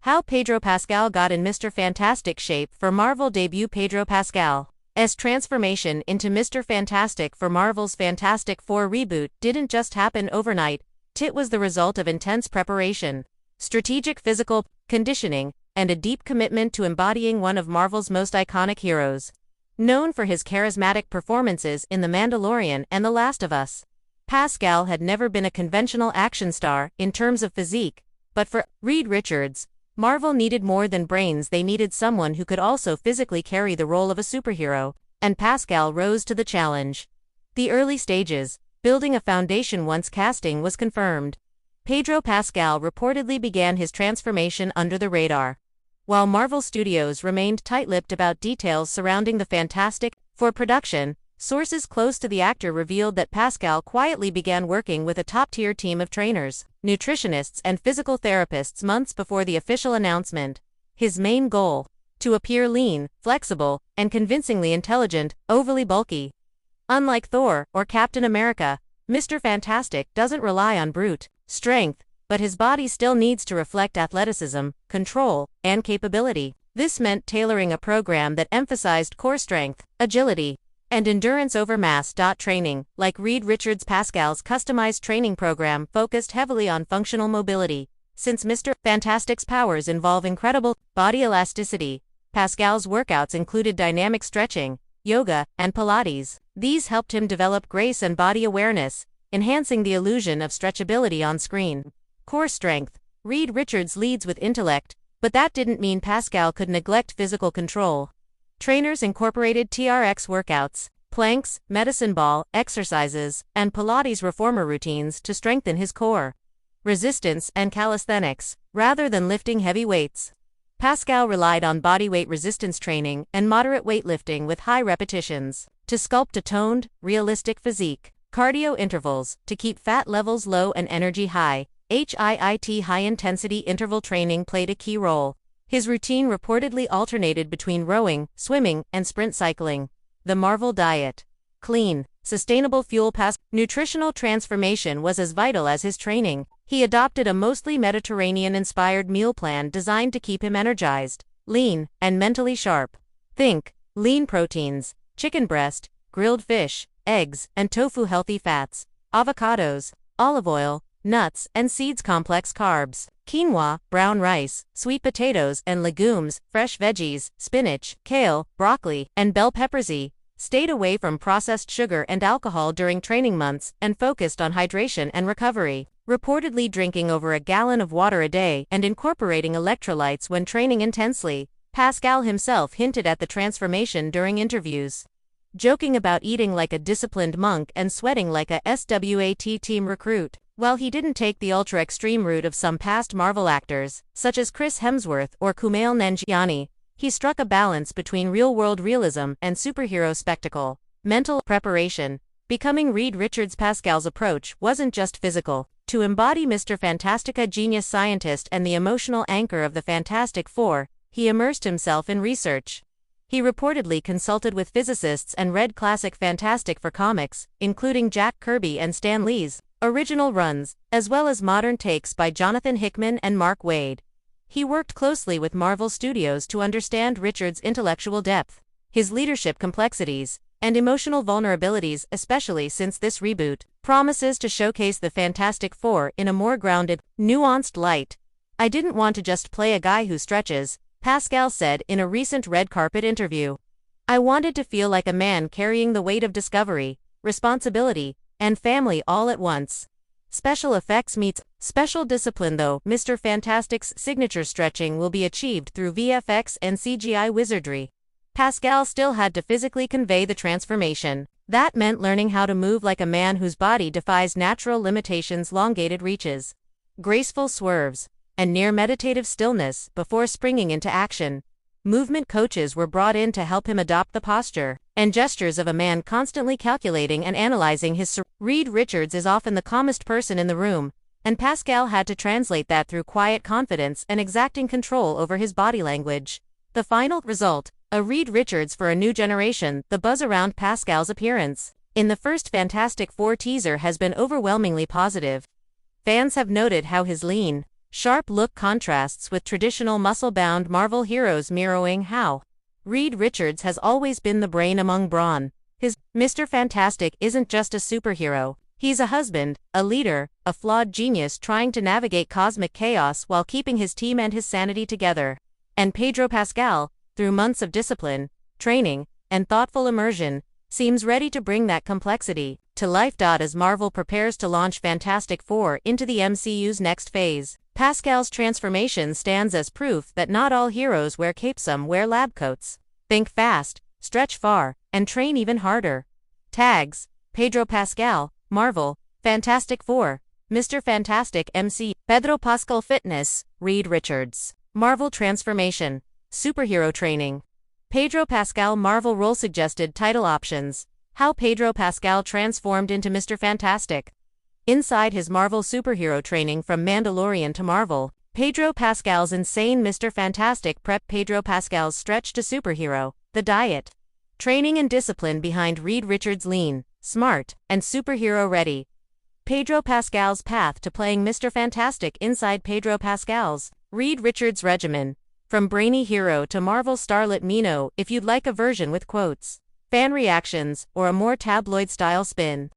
How Pedro Pascal got in Mr. Fantastic shape for Marvel debut. Pedro Pascal's transformation into Mr. Fantastic for Marvel's Fantastic Four reboot didn't just happen overnight. It was the result of intense preparation, strategic physical conditioning, and a deep commitment to embodying one of Marvel's most iconic heroes. Known for his charismatic performances in The Mandalorian and The Last of Us, Pascal had never been a conventional action star in terms of physique, but for Reed Richards, Marvel needed more than brains. They needed someone who could also physically carry the role of a superhero, and Pascal rose to the challenge. The early stages, building a foundation once casting was confirmed. Pedro Pascal reportedly began his transformation under the radar. While Marvel Studios remained tight-lipped about details surrounding the Fantastic Four production, sources close to the actor revealed that Pascal quietly began working with a top-tier team of trainers, nutritionists and physical therapists months before the official announcement. His main goal: to appear lean, flexible, and convincingly intelligent, overly bulky. Unlike Thor or Captain America, Mr. Fantastic doesn't rely on brute strength, but his body still needs to reflect athleticism, control, and capability. This meant tailoring a program that emphasized core strength, agility, and endurance over mass training. Like Reed Richards, Pascal's customized training program focused heavily on functional mobility. Since Mr. Fantastic's powers involve incredible body elasticity, Pascal's workouts included dynamic stretching, yoga, and Pilates. These helped him develop grace and body awareness, enhancing the illusion of stretchability on screen. Core strength: Reed Richards leads with intellect, but that didn't mean Pascal could neglect physical control. Trainers incorporated TRX workouts, planks, medicine ball exercises, and Pilates reformer routines to strengthen his core, resistance, and calisthenics, rather than lifting heavy weights. Pascal relied on bodyweight resistance training and moderate weightlifting with high repetitions to sculpt a toned, realistic physique. Cardio intervals to keep fat levels low and energy high. HIIT high-intensity interval training played a key role. His routine reportedly alternated between rowing, swimming, and sprint cycling. The Marvel diet: clean, sustainable fuel. Nutritional transformation was as vital as his training. He adopted a mostly Mediterranean-inspired meal plan designed to keep him energized, lean, and mentally sharp. Think lean proteins: chicken breast, grilled fish, eggs, and tofu. Healthy fats: avocados, olive oil, nuts, and seeds. Complex carbs: quinoa, brown rice, sweet potatoes and legumes, fresh veggies, spinach, kale, broccoli, and bell peppers. He stayed away from processed sugar and alcohol during training months and focused on hydration and recovery, reportedly drinking over a gallon of water a day and incorporating electrolytes when training intensely. Pascal himself hinted at the transformation during interviews, joking about eating like a disciplined monk and sweating like a SWAT team recruit. While he didn't take the ultra-extreme route of some past Marvel actors, such as Chris Hemsworth or Kumail Nanjiani, he struck a balance between real-world realism and superhero spectacle. Mental preparation: becoming Reed Richards. Pascal's approach wasn't just physical. To embody Mr. Fantastic, a genius scientist and the emotional anchor of the Fantastic Four, he immersed himself in research. He reportedly consulted with physicists and read classic Fantastic Four comics, including Jack Kirby and Stan Lee's original runs, as well as modern takes by Jonathan Hickman and Mark Waid. He worked closely with Marvel Studios to understand Richards' intellectual depth, his leadership complexities, and emotional vulnerabilities, especially since this reboot promises to showcase the Fantastic Four in a more grounded, nuanced light. "I didn't want to just play a guy who stretches," Pascal said in a recent red carpet interview. "I wanted to feel like a man carrying the weight of discovery, responsibility, and family all at once." Special effects meets special discipline. Though Mr. Fantastic's signature stretching will be achieved through VFX and CGI wizardry, Pascal still had to physically convey the transformation. That meant learning how to move like a man whose body defies natural limitations. Elongated reaches, graceful swerves, and near meditative stillness before springing into action. Movement coaches were brought in to help him adopt the posture and gestures of a man constantly calculating and analyzing his Reed Richards is often the calmest person in the room, and Pascal had to translate that through quiet confidence and exacting control over his body language. The final result: a Reed Richards for a new generation. The buzz around Pascal's appearance in the first Fantastic Four teaser has been overwhelmingly positive. Fans have noted how his lean, Sharp look contrasts with traditional muscle-bound Marvel heroes, mirroring how Reed Richards has always been the brain among brawn. His Mr. Fantastic isn't just a superhero, he's a husband, a leader, a flawed genius trying to navigate cosmic chaos while keeping his team and his sanity together. And Pedro Pascal, through months of discipline, training, and thoughtful immersion, seems ready to bring that complexity to life. As Marvel prepares to launch Fantastic Four into the MCU's next phase, Pascal's transformation stands as proof that not all heroes wear capes, some wear lab coats. Think fast, stretch far, and train even harder. Tags: Pedro Pascal, Marvel, Fantastic Four, Mr. Fantastic MC, Pedro Pascal Fitness, Reed Richards, Marvel Transformation, Superhero Training. Pedro Pascal Marvel role suggested title options. How Pedro Pascal transformed into Mr. Fantastic. Inside his Marvel superhero training from Mandalorian to Marvel, Pedro Pascal's insane Mr. Fantastic prep. Pedro Pascal's stretch to superhero, the diet, training and discipline behind Reed Richards' lean, smart, and superhero ready. Pedro Pascal's path to playing Mr. Fantastic. Inside Pedro Pascal's Reed Richards regimen, from brainy hero to Marvel starlet. Mino, if you'd like a version with quotes, fan reactions, or a more tabloid style spin,